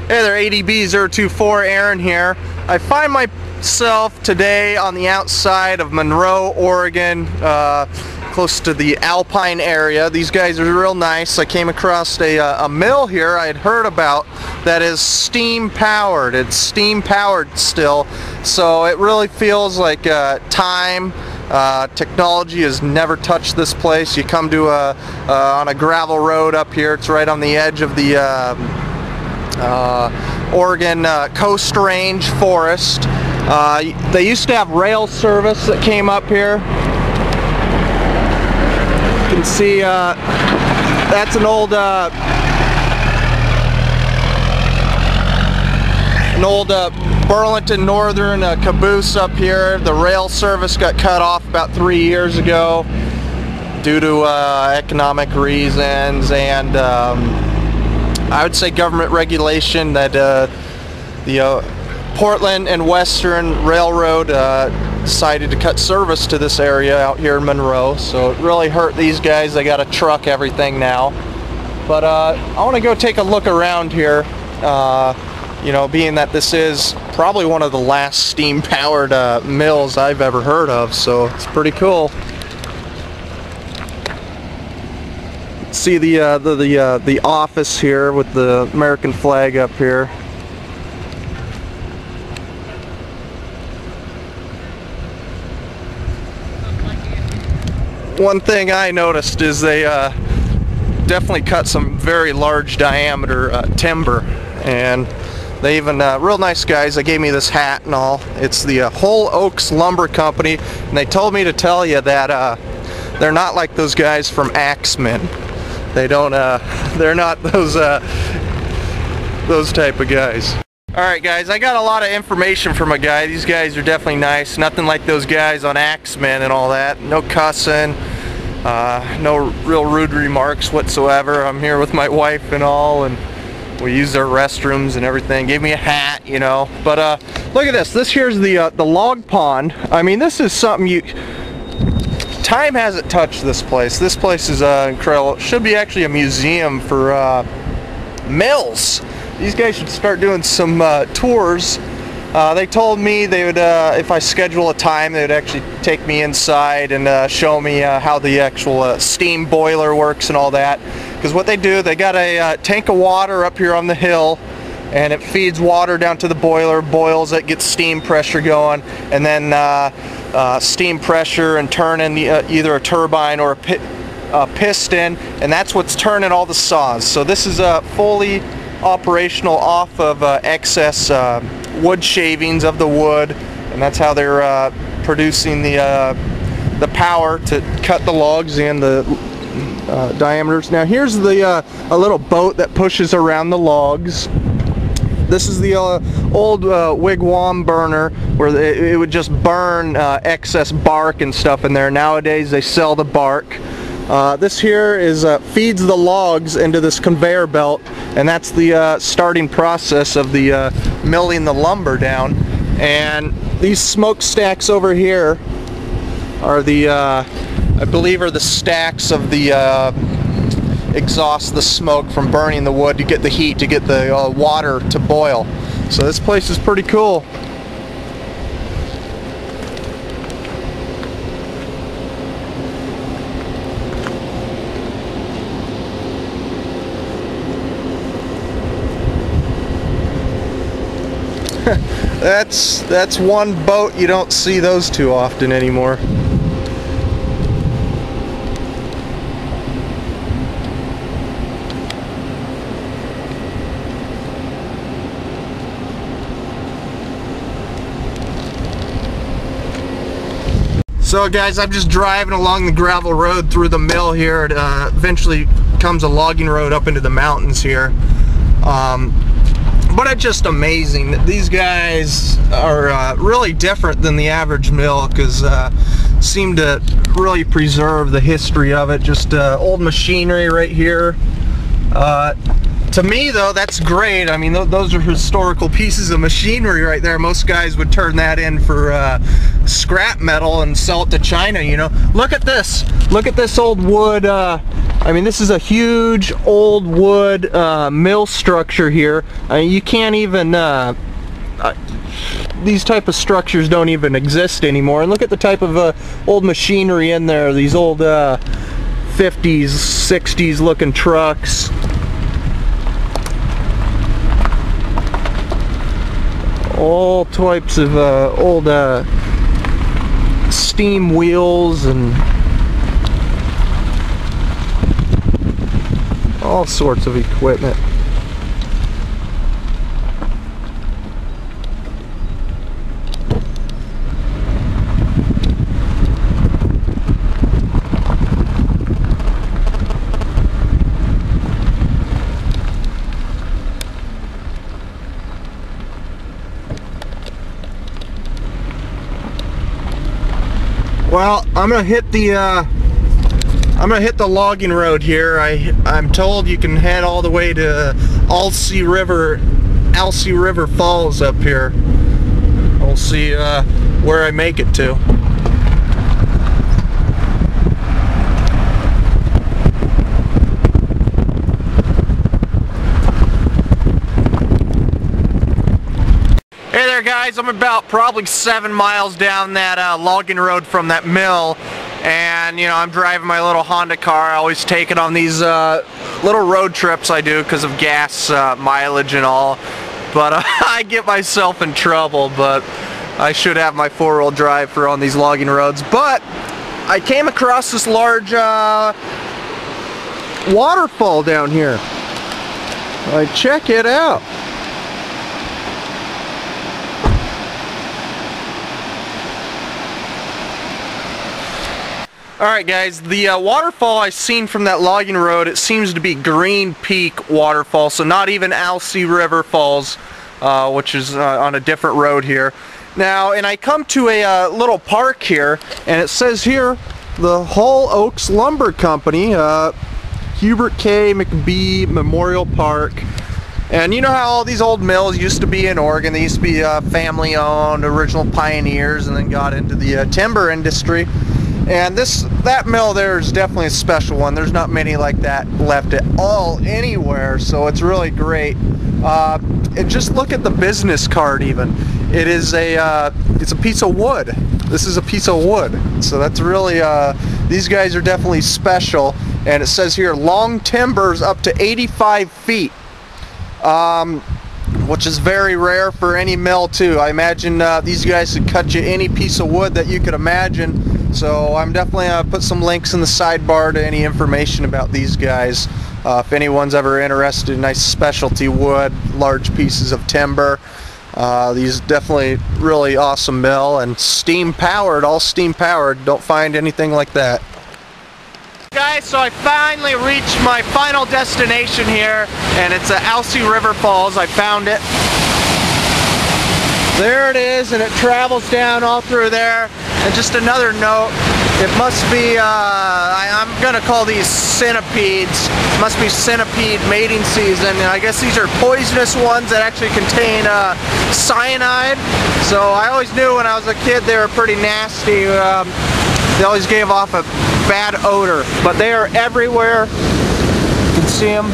Hey there, ADB024, Aaron here. I find myself today on the outside of Monroe, Oregon, close to the Alpine area. These guys are real nice. I came across a mill here I had heard about that is steam powered. It's steam powered still, so it really feels like technology has never touched this place. You come to on a gravel road up here. It's right on the edge of the Oregon Coast Range forest. They used to have rail service that came up here. You can see that's an old Burlington Northern caboose up here. The rail service got cut off about 3 years ago due to economic reasons and I would say government regulation. That the Portland and Western Railroad decided to cut service to this area out here in Monroe, so it really hurt these guys. They got to truck everything now. But I want to go take a look around here, you know, being that this is probably one of the last steam-powered mills I've ever heard of, so it's pretty cool. See the office here with the American flag up here. One thing I noticed is they definitely cut some very large diameter timber, and they even real nice guys. They gave me this hat and all. It's the Whole Oaks Lumber Company, and they told me to tell you that they're not like those guys from Axemen. They don't, they're not those type of guys. Alright guys, I got a lot of information from a guy. These guys are definitely nice. Nothing like those guys on Axemen and all that. No cussing, no real rude remarks whatsoever. I'm here with my wife and all, and we use their restrooms and everything. Gave me a hat, you know. But look at this. This here's the log pond. I mean, this is something time hasn't touched this place. This place is incredible. It should be actually a museum for mills. These guys should start doing some tours. They told me they would, if I schedule a time, they would actually take me inside and show me how the actual steam boiler works and all that. Because what they do, they got a tank of water up here on the hill, and it feeds water down to the boiler, boils it, gets steam pressure going, and then steam pressure and turning either a turbine or a piston, and that's what's turning all the saws. So this is fully operational off of excess wood shavings of the wood, and that's how they're producing the power to cut the logs in the diameters. Now here's the a little boat that pushes around the logs. This is the old wigwam burner where it would just burn excess bark and stuff in there. Nowadays they sell the bark. This here is feeds the logs into this conveyor belt, and that's the starting process of the milling the lumber down. And these smokestacks over here are the I believe are the stacks of the exhaust the smoke from burning the wood to get the heat, to get the water to boil. So this place is pretty cool. That's one boat. You don't see those too often anymore. So guys, I'm just driving along the gravel road through the mill here. It eventually comes a logging road up into the mountains here. But it's just amazing that these guys are really different than the average mill, because seem to really preserve the history of it. Just old machinery right here. To me though, that's great. I mean, those are historical pieces of machinery right there. Most guys would turn that in for scrap metal and sell it to China, you know. Look at this. Look at this old wood. I mean, this is a huge old wood mill structure here. You can't even, these type of structures don't even exist anymore. And look at the type of old machinery in there. These old 50s, 60s looking trucks. All types of old steam wheels and all sorts of equipment. Well, I'm gonna hit the logging road here. I'm told you can head all the way to Alsea River Falls up here. We'll see where I make it to. Hey there guys, I'm about probably 7 miles down that logging road from that mill, and you know, I'm driving my little Honda car. I always take it on these little road trips I do because of gas mileage and all, but I get myself in trouble. But I should have my 4-wheel drive for on these logging roads. But I came across this large waterfall down here. Check it out. Alright guys, the waterfall I seen from that logging road, it seems to be Green Peak Waterfall, so not even Alsea River Falls, which is on a different road here. Now, and I come to a little park here, and it says here, the Hull Oaks Lumber Company, Hubert K. McBee Memorial Park. And you know how all these old mills used to be in Oregon? They used to be family owned, original pioneers, and then got into the timber industry. And that mill there is definitely a special one. There's not many like that left at all anywhere, so it's really great. And just look at the business card even. It's a piece of wood. This is a piece of wood. So that's really, these guys are definitely special. And it says here, long timbers up to 85 feet. Which is very rare for any mill too. I imagine these guys could cut you any piece of wood that you could imagine. So I'm definitely put some links in the sidebar to any information about these guys. If anyone's ever interested in nice specialty wood, large pieces of timber, these definitely really awesome mill, and steam powered, all steam powered. Don't find anything like that. Guys, so I finally reached my final destination here, and it's Alsea River Falls. I found it. There it is, and it travels down all through there. And just another note, it must be, I'm going to call these centipedes. It must be centipede mating season, and I guess these are poisonous ones that actually contain cyanide. So I always knew when I was a kid they were pretty nasty. They always gave off a bad odor, but they are everywhere. You can see them.